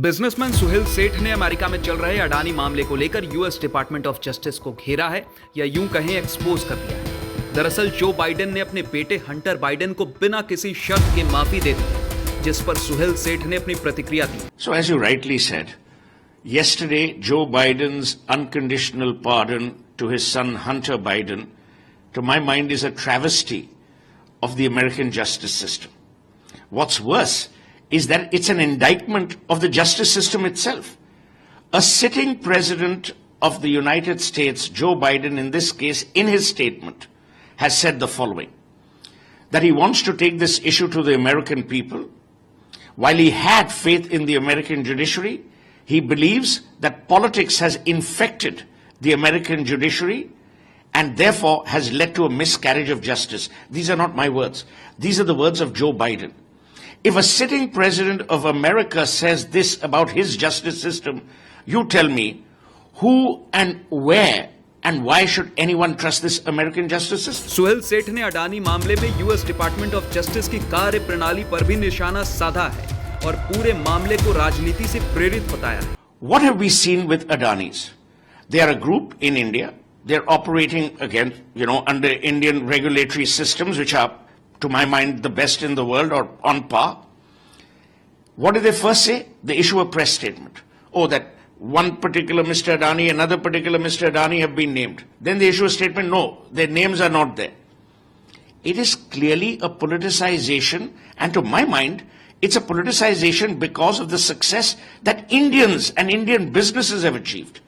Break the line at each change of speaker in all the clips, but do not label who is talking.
Businessman Suhail सेठ ने America में चल रहे अडानी मामले को लेकर यूएस डिपार्टमेंट ऑफ जस्टिस को घेरा है या यूं कहें एक्सपोज कर दिया है। दरअसल जो बाइडेन ने अपने बेटे हंटर बाइडेन को बिना किसी शर्त के माफी दे दी, जिस पर सुहेल सेठ ने अपनी प्रतिक्रिया दी।
So as you rightly said, yesterday Joe Biden's unconditional pardon to his son Hunter Biden, to my mind, is a travesty of the American justice system. What's worse is that it's an indictment of the justice system itself. A sitting president of the United States, Joe Biden in this case, in his statement, has said the following, that he wants to take this issue to the American people. While he had faith in the American judiciary, he believes that politics has infected the American judiciary and therefore has led to a miscarriage of justice. These are not my words. These are the words of Joe Biden. If a sitting president of America says this about his justice system, you tell me who and where and why should anyone trust this American justice system?
Suhail सेठ ने अडानी मामले में US department of justice की कार्य प्रणाली पर भी निशाना साधा है और पूरे मामले को राजनीति से प्रेरित बताया है।
What have we seen with Adani's? They are a group in India. They're operating again, under Indian regulatory systems, which are, to my mind, the best in the world or on par. What did they first say? They issue a press statement. Oh, that one particular Mr. Adani, another particular Mr. Adani have been named. Then they issue a statement, no, their names are not there. It is clearly a politicization, and to my mind, it's a politicization because of the success that Indians and Indian businesses have achieved.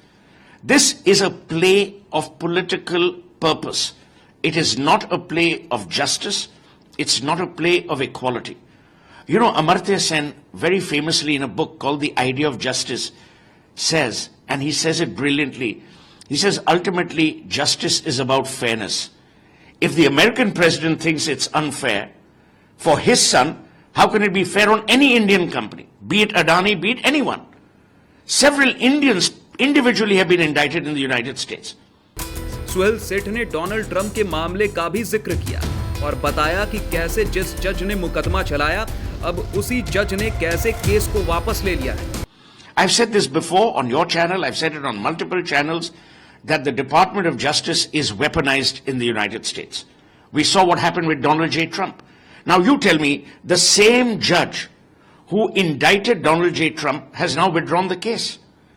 This is a play of political purpose. It is not a play of justice. It's not a play of equality. Amartya Sen, very famously in a book called The Idea of Justice, says, and he says it brilliantly, he says, ultimately, justice is about fairness. If the American president thinks it's unfair for his son, how can it be fair on any Indian company, be it Adani, be it anyone? Several Indians individually have been indicted in the United States.
Suhail सेठ ने Donald Trump के मामले का भी जिक्र किया और बताया कि कैसे जिस जज ने मुकदमा चलाया, अब उसी जज ने कैसे केस को वापस ले लिया है।
I've said this before on your channel, I've said it on multiple channels, that the Department of Justice is weaponized in the United States. We saw what happened with Donald J. Trump. Now you tell me, the same judge who indicted Donald J. Trump has now withdrawn the case.